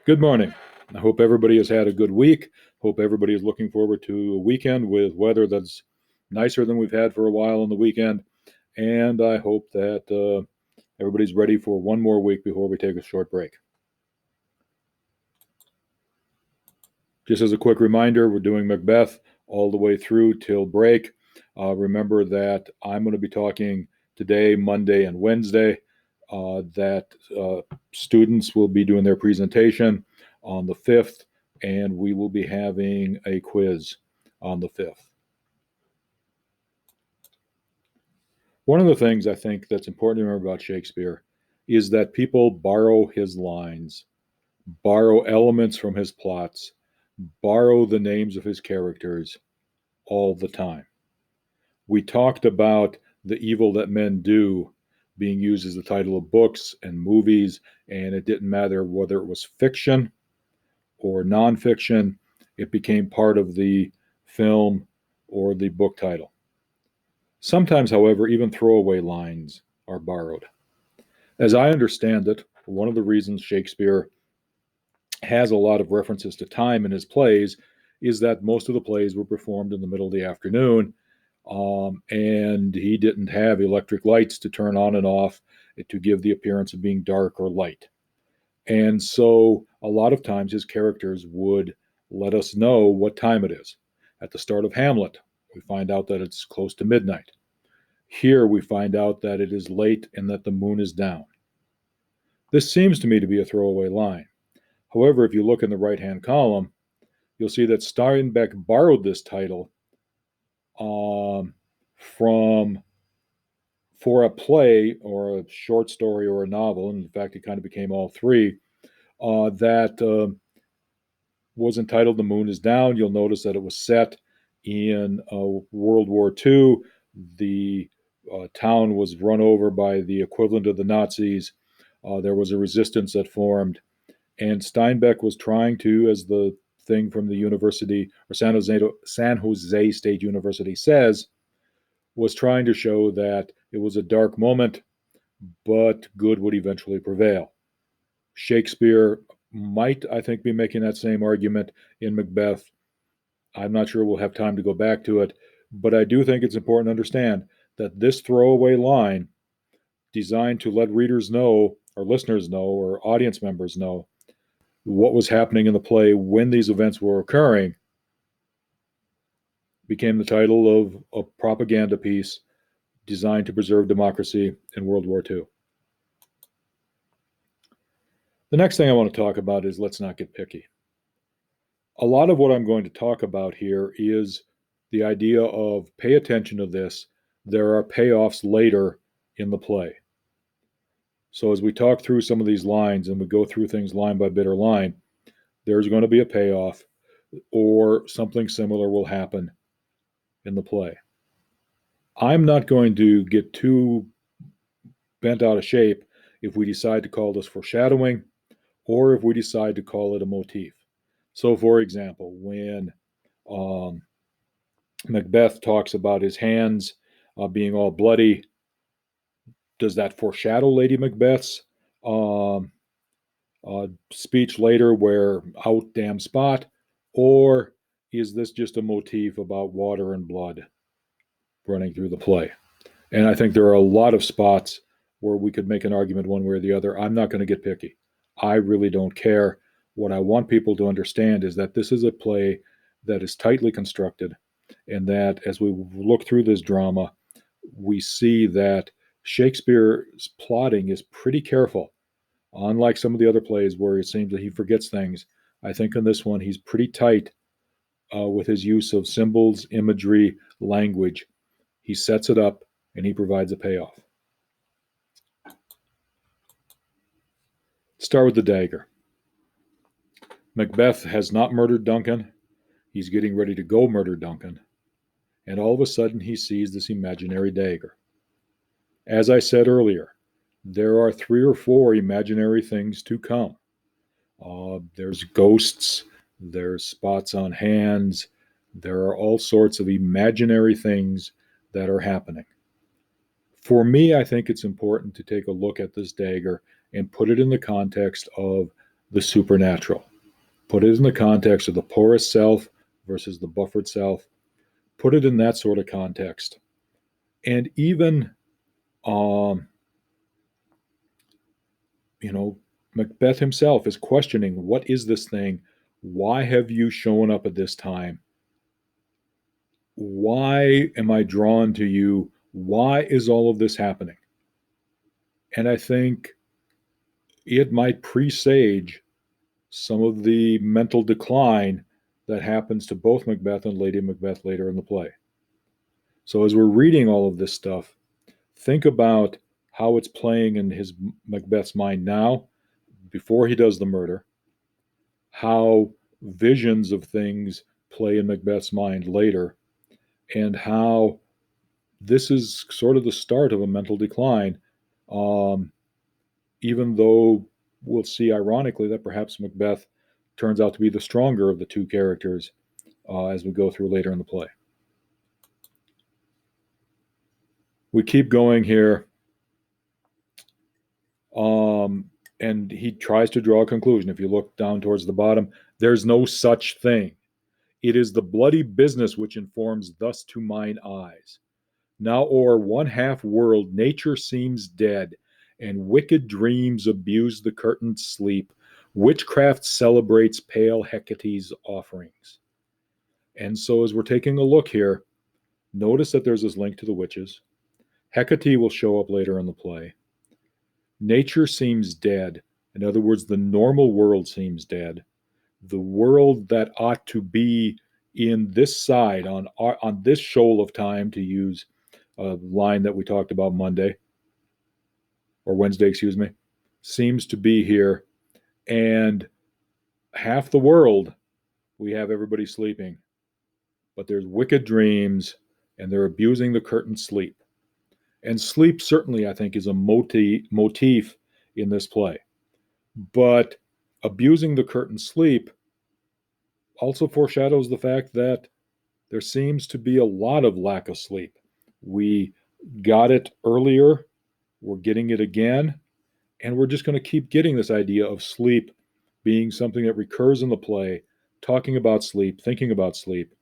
Good morning. I hope everybody has had a good week. Hope everybody is looking forward to a weekend with weather that's nicer than we've had for a while on the weekend. And I hope that everybody's ready for one more week before we take a short break. Just as a quick reminder, we're doing Macbeth all the way through till break. Remember that I'm going to be talking today, Monday, and Wednesday. That students will be doing their presentation on the 5th, and we will be having a quiz on the 5th. One of the things I think that's important to remember about Shakespeare is that people borrow his lines, borrow elements from his plots, borrow the names of his characters all the time. We talked about the evil that men do being used as the title of books and movies, and it didn't matter whether it was fiction or nonfiction, it became part of the film or the book title. Sometimes, however, even throwaway lines are borrowed. As I understand it, one of the reasons Shakespeare has a lot of references to time in his plays is that most of the plays were performed in the middle of the afternoon, and he didn't have electric lights to turn on and off to give the appearance of being dark or light. And so a lot of times his characters would let us know what time it is. At the start of Hamlet, we find out that it's close to midnight. Here we find out that it is late and that the moon is down. This seems to me to be a throwaway line. However, if you look in the right-hand column, you'll see that Steinbeck borrowed this title from for a play or a short story or a novel, and in fact, it kind of became all three, that was entitled The Moon is Down. You'll notice that it was set in World War II. The town was run over by the equivalent of the Nazis. There was a resistance that formed, and Steinbeck was trying to, as the thing from the university, or San Jose State University says, was trying to show that it was a dark moment, but good would eventually prevail. Shakespeare might, I think, be making that same argument in Macbeth. I'm not sure we'll have time to go back to it, but I do think it's important to understand that this throwaway line, designed to let readers know, or listeners know, or audience members know what was happening in the play when these events were occurring, became the title of a propaganda piece designed to preserve democracy in World War II. The next thing I want to talk about is let's not get picky. A lot of what I'm going to talk about here is the idea of pay attention to this. There are payoffs later in the play. So as we talk through some of these lines and we go through things line by bit or line, there's going to be a payoff or something similar will happen in the play. I'm not going to get too bent out of shape if we decide to call this foreshadowing or if we decide to call it a motif. So, for example, when Macbeth talks about his hands being all bloody, does that foreshadow Lady Macbeth's speech later where out damn spot? Or is this just a motif about water and blood running through the play? And I think there are a lot of spots where we could make an argument one way or the other. I'm not going to get picky. I really don't care. What I want people to understand is that this is a play that is tightly constructed, and that as we look through this drama, we see that Shakespeare's plotting is pretty careful. Unlike some of the other plays where it seems that he forgets things, I think in this one he's pretty tight with his use of symbols, imagery, language. He sets it up and he provides a payoff. Start with the dagger. Macbeth has not murdered Duncan. He's getting ready to go murder Duncan. And all of a sudden he sees this imaginary dagger. As I said earlier, there are 3 or 4 imaginary things to come. There's ghosts, there's spots on hands, there are all sorts of imaginary things that are happening. For me, I think it's important to take a look at this dagger and put it in the context of the supernatural. Put it in the context of the porous self versus the buffered self. Put it in that sort of context. And even, um, you know, Macbeth himself is questioning, what is this thing? Why have you shown up at this time? Why am I drawn to you? Why is all of this happening? And I think it might presage some of the mental decline that happens to both Macbeth and Lady Macbeth later in the play. So as we're reading all of this stuff, think about how it's playing in his Macbeth's mind now, before he does the murder, how visions of things play in Macbeth's mind later, and how this is sort of the start of a mental decline. Um, Even though we'll see, ironically, that perhaps Macbeth turns out to be the stronger of the two characters as we go through later in the play. We keep going here, and he tries to draw a conclusion. If you look down towards the bottom, there's no such thing. It is the bloody business which informs thus to mine eyes. Now o'er one half world nature seems dead, and wicked dreams abuse the curtained sleep. Witchcraft celebrates pale Hecate's offerings. And so, as we're taking a look here, notice that there's this link to the witches. Hecate will show up later in the play. Nature seems dead. In other words, the normal world seems dead. The world that ought to be in this side, on this shoal of time, to use a line that we talked about Monday, or Wednesday, excuse me, seems to be here. And half the world, we have everybody sleeping. But there's wicked dreams, and they're abusing the curtained sleep. And sleep, certainly, I think, is a motif in this play. But abusing the curtained sleep also foreshadows the fact that there seems to be a lot of lack of sleep. We got it earlier, we're getting it again, and we're just going to keep getting this idea of sleep being something that recurs in the play, talking about sleep, thinking about sleep.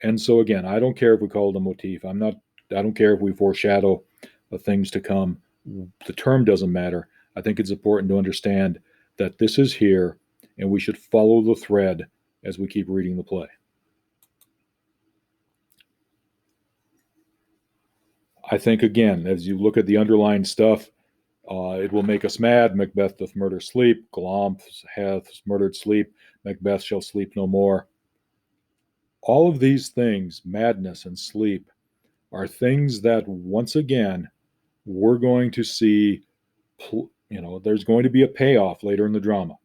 And so again, I don't care if we call it a motif. I don't care if we foreshadow the things to come. The term doesn't matter. I think it's important to understand that this is here, and we should follow the thread as we keep reading the play. I think, again, as you look at the underlying stuff, it will make us mad. Macbeth doth murder sleep. Glaum hath murdered sleep. Macbeth shall sleep no more. All of these things, madness and sleep, are things that, once again, we're going to see. There's going to be a payoff later in the drama.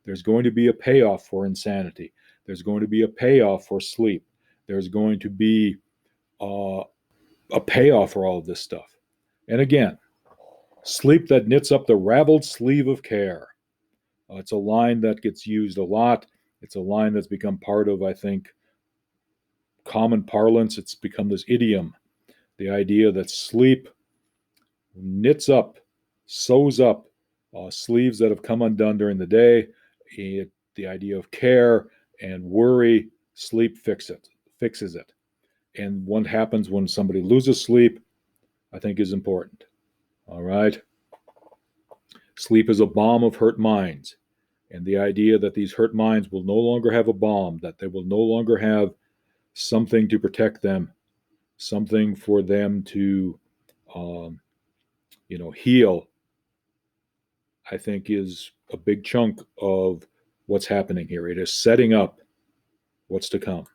There's going to be a payoff for insanity. There's going to be a payoff for sleep. There's going to be a payoff for all of this stuff. And again, sleep that knits up the raveled sleeve of care. It's a line that gets used a lot. It's a line that's become part of, I think, common parlance. It's become this idiom, the idea that sleep knits up, sews up sleeves that have come undone during the day. The idea of care and worry, sleep fixes it. And what happens when somebody loses sleep, I think, is important. All right. Sleep is a balm of hurt minds. And the idea that these hurt minds will no longer have a balm, that they will no longer have something to protect them, something for them to, heal, I think, is a big chunk of what's happening here. It is setting up what's to come.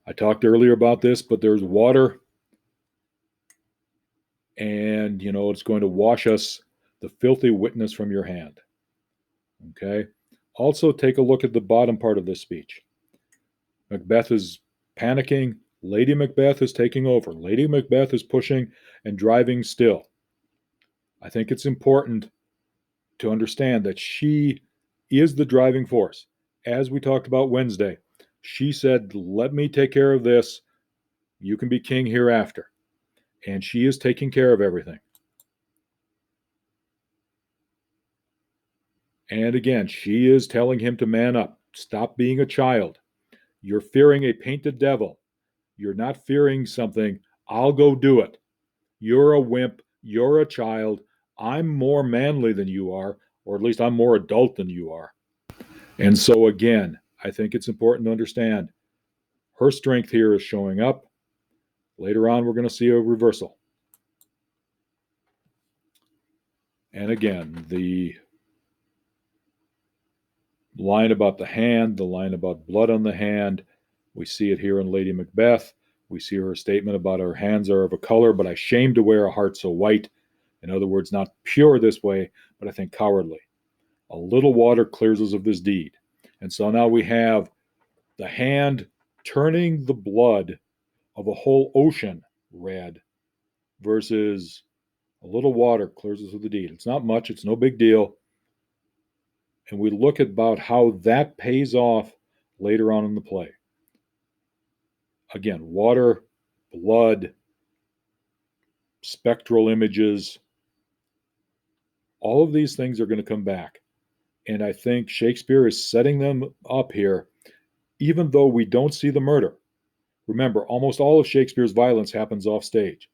I talked earlier about this, but there's water, and it's going to wash us the filthy witness from your hand. Okay. Also, take a look at the bottom part of this speech. Macbeth is panicking. Lady Macbeth is taking over. Lady Macbeth is pushing and driving still. I think it's important to understand that she is the driving force. As we talked about Wednesday, she said, let me take care of this. You can be king hereafter. And she is taking care of everything. And again, she is telling him to man up. Stop being a child. You're fearing a painted devil. You're not fearing something. I'll go do it. You're a wimp. You're a child. I'm more manly than you are, or at least I'm more adult than you are. And so, again, I think it's important to understand her strength here is showing up. Later on, we're going to see a reversal. And again, the line about the hand, the line about blood on the hand, we see it here in Lady Macbeth. We see her statement about her hands are of a color, but I shame to wear a heart so white. In other words, not pure this way, but I think cowardly. A little water clears us of this deed. And so now we have the hand turning the blood of a whole ocean red versus a little water clears us of the deed. It's not much, it's no big deal. And we look at about how that pays off later on in the play. Again, water, blood, spectral images, all of these things are going to come back. And I think Shakespeare is setting them up here, even though we don't see the murder. Remember, almost all of Shakespeare's violence happens off stage.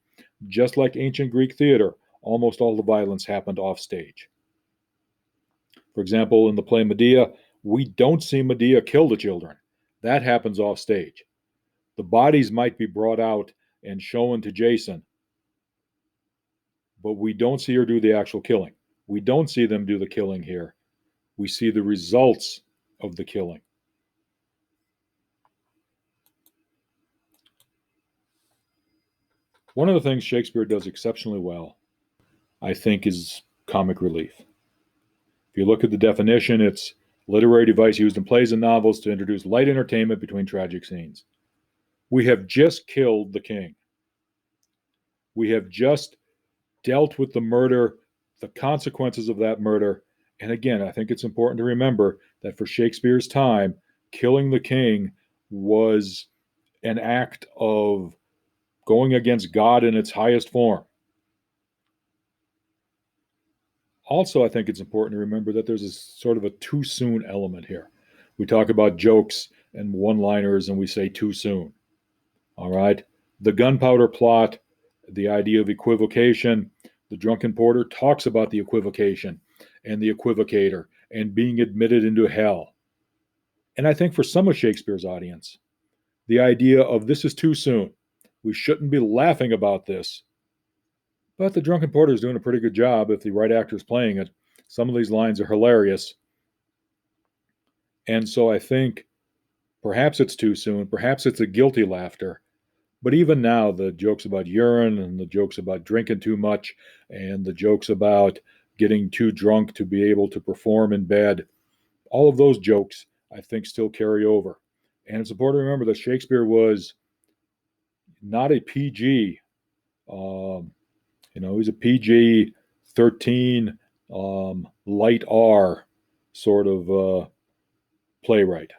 Just like ancient Greek theater, almost all the violence happened off stage. For example, in the play Medea, we don't see Medea kill the children. That happens off stage. The bodies might be brought out and shown to Jason, but we don't see her do the actual killing. We don't see them do the killing here. We see the results of the killing. One of the things Shakespeare does exceptionally well, I think, is comic relief. If you look at the definition, it's literary device used in plays and novels to introduce light entertainment between tragic scenes. We have just killed the king. We have just dealt with the murder, the consequences of that murder. And again, I think it's important to remember that for Shakespeare's time, killing the king was an act of going against God in its highest form. Also, I think it's important to remember that there's a sort of a too soon element here. We talk about jokes and one-liners and we say too soon. All right. The gunpowder plot, the idea of equivocation, the drunken porter talks about the equivocation and the equivocator and being admitted into hell. And I think for some of Shakespeare's audience, the idea of this is too soon. We shouldn't be laughing about this. But the drunken porter is doing a pretty good job if the right actor is playing it. Some of these lines are hilarious. And so I think perhaps it's too soon. Perhaps it's a guilty laughter. But even now, the jokes about urine and the jokes about drinking too much and the jokes about getting too drunk to be able to perform in bed, all of those jokes, I think, still carry over. And it's important to remember that Shakespeare was not a PG, he's a PG 13, light R sort of playwright.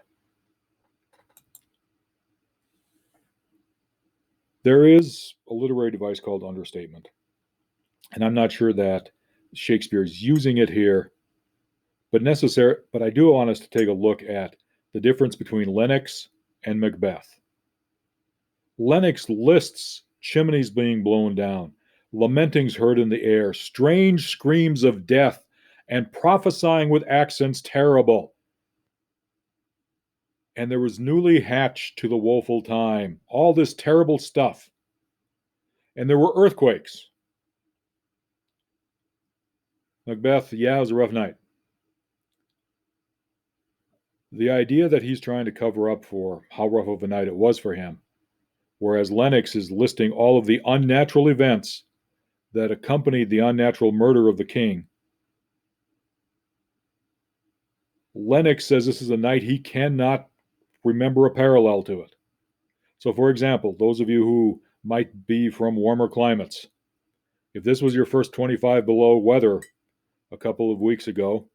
There is a literary device called understatement. And I'm not sure that Shakespeare is using it here, but I do want us to take a look at the difference between Lennox and Macbeth. Lennox lists chimneys being blown down, lamentings heard in the air, strange screams of death, and prophesying with accents terrible. And there was newly hatched to the woeful time, all this terrible stuff. And there were earthquakes. Macbeth, yeah, it was a rough night. The idea that he's trying to cover up for how rough of a night it was for him, whereas Lennox is listing all of the unnatural events that accompanied the unnatural murder of the king. Lennox says this is a night he cannot remember a parallel to it. So, for example, those of you who might be from warmer climates, if this was your first 25 below weather a couple of weeks ago,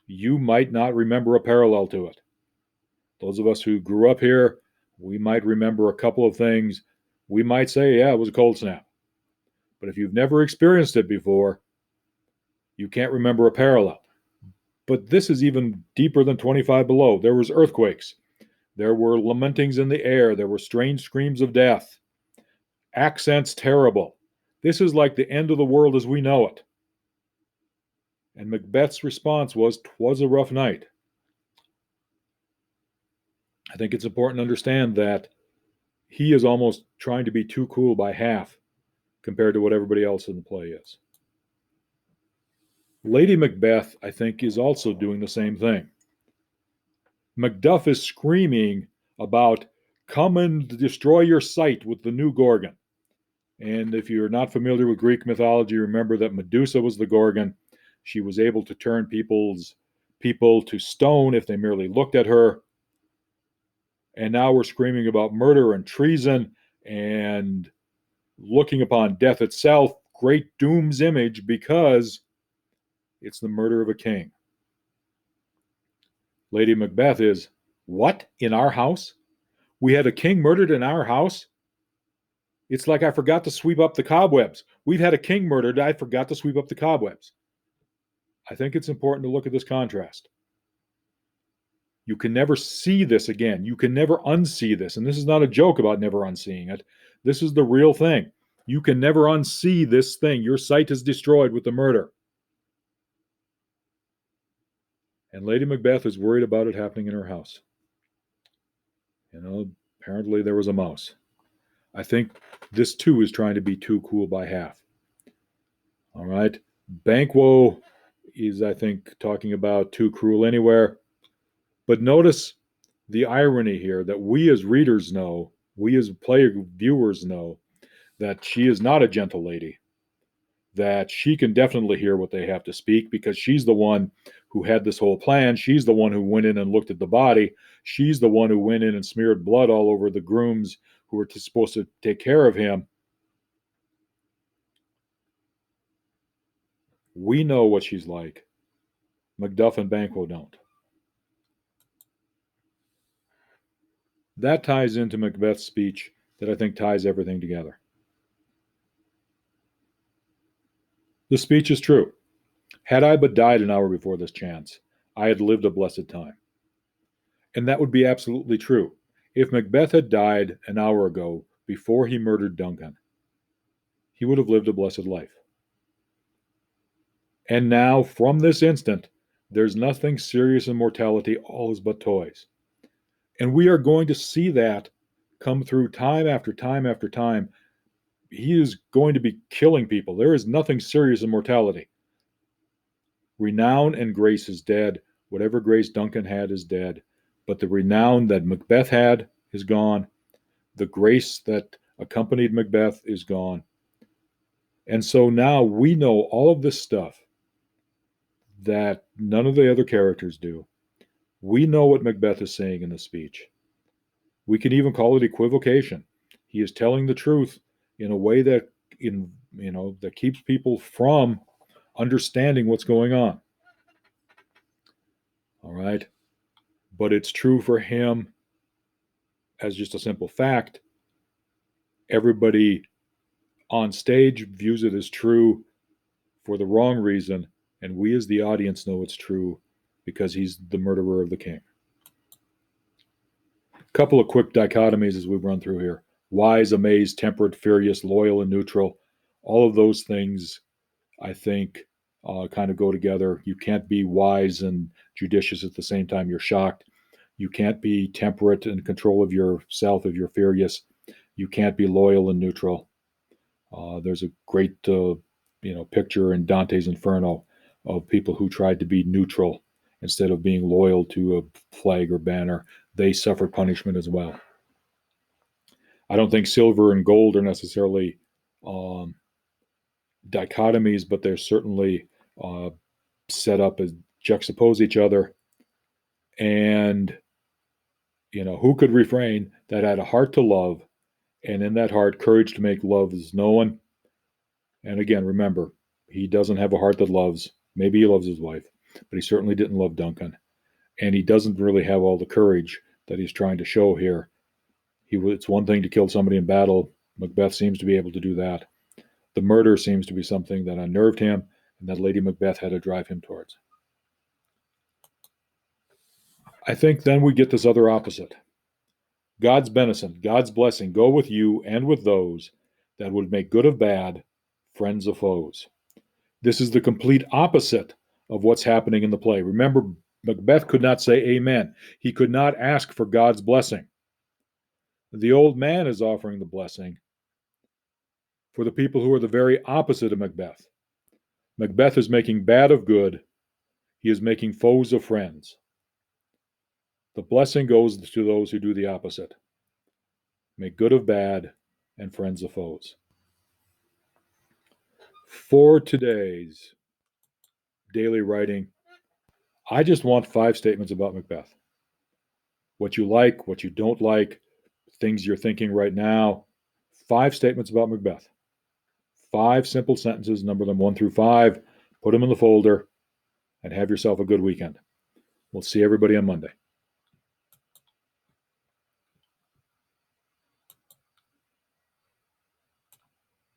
you might not remember a parallel to it. Those of us who grew up here, we might remember a couple of things. We might say, yeah, it was a cold snap. But if you've never experienced it before, you can't remember a parallel. But this is even deeper than 25 below. There was earthquakes. There were lamentings in the air. There were strange screams of death. Accents terrible. This is like the end of the world as we know it. And Macbeth's response was, "'Twas a rough night." I think it's important to understand that he is almost trying to be too cool by half compared to what everybody else in the play is. Lady Macbeth, I think, is also doing the same thing. Macduff is screaming about, "Come and destroy your sight with the new Gorgon." And if you're not familiar with Greek mythology, remember that Medusa was the Gorgon. She was able to turn people to stone if they merely looked at her. And now we're screaming about murder and treason and looking upon death itself, great doom's image, because it's the murder of a king. Lady Macbeth is, "What? In our house? We had a king murdered in our house? It's like I forgot to sweep up the cobwebs. We've had a king murdered. I forgot to sweep up the cobwebs." I think it's important to look at this contrast. You can never see this again. You can never unsee this. And this is not a joke about never unseeing it. This is the real thing. You can never unsee this thing. Your sight is destroyed with the murder. And Lady Macbeth is worried about it happening in her house. Apparently there was a mouse. I think this too is trying to be too cool by half. All right. Banquo is, I think, talking about too cruel anywhere. But notice the irony here that we as readers know, we as player viewers know, that she is not a gentle lady, that she can definitely hear what they have to speak because she's the one who had this whole plan. She's the one who went in and looked at the body. She's the one who went in and smeared blood all over the grooms who were supposed to take care of him. We know what she's like. Macduff and Banquo don't. That ties into Macbeth's speech that I think ties everything together. The speech is true. "Had I but died an hour before this chance, I had lived a blessed time." And that would be absolutely true. If Macbeth had died an hour ago before he murdered Duncan, he would have lived a blessed life. And now, from this instant, there's nothing serious in mortality, all is but toys. And we are going to see that come through time after time after time. He is going to be killing people. There is nothing serious in mortality. Renown and grace is dead. Whatever grace Duncan had is dead. But the renown that Macbeth had is gone. The grace that accompanied Macbeth is gone. And so now we know all of this stuff that none of the other characters do. We know what Macbeth is saying in the speech. We can even call it equivocation. He is telling the truth in a way that that keeps people from understanding what's going on. All right. But it's true for him as just a simple fact. Everybody on stage views it as true for the wrong reason, and we as the audience know it's true because he's the murderer of the king. A couple of quick dichotomies as we run through here. Wise, amazed, temperate, furious, loyal, and neutral. All of those things, I think, kind of go together. You can't be wise and judicious at the same time you're shocked. You can't be temperate and in control of yourself if you're furious. You can't be loyal and neutral. There's a great picture in Dante's Inferno of people who tried to be neutral instead of being loyal to a flag or banner. They suffered punishment as well. I don't think silver and gold are necessarily dichotomies, but they're certainly set up as juxtapose each other. And who could refrain that had a heart to love, and in that heart courage to make love is known. And again, remember, he doesn't have a heart that loves. Maybe he loves his wife, but he certainly didn't love Duncan. And he doesn't really have all the courage that he's trying to show here. It's one thing to kill somebody in battle. Macbeth seems to be able to do that. The murder seems to be something that unnerved him and that Lady Macbeth had to drive him towards. I think then we get this other opposite. God's benison, God's blessing, go with you and with those that would make good of bad, friends of foes. This is the complete opposite of what's happening in the play. Remember, Macbeth could not say amen. He could not ask for God's blessing. The old man is offering the blessing for the people who are the very opposite of Macbeth. Macbeth is making bad of good. He is making foes of friends. The blessing goes to those who do the opposite. Make good of bad and friends of foes. For today's daily writing, I just want 5 statements about Macbeth. What you like, what you don't like, things you're thinking right now. 5 statements about Macbeth. 5 simple sentences, number them 1 through 5, put them in the folder, and have yourself a good weekend. We'll see everybody on Monday.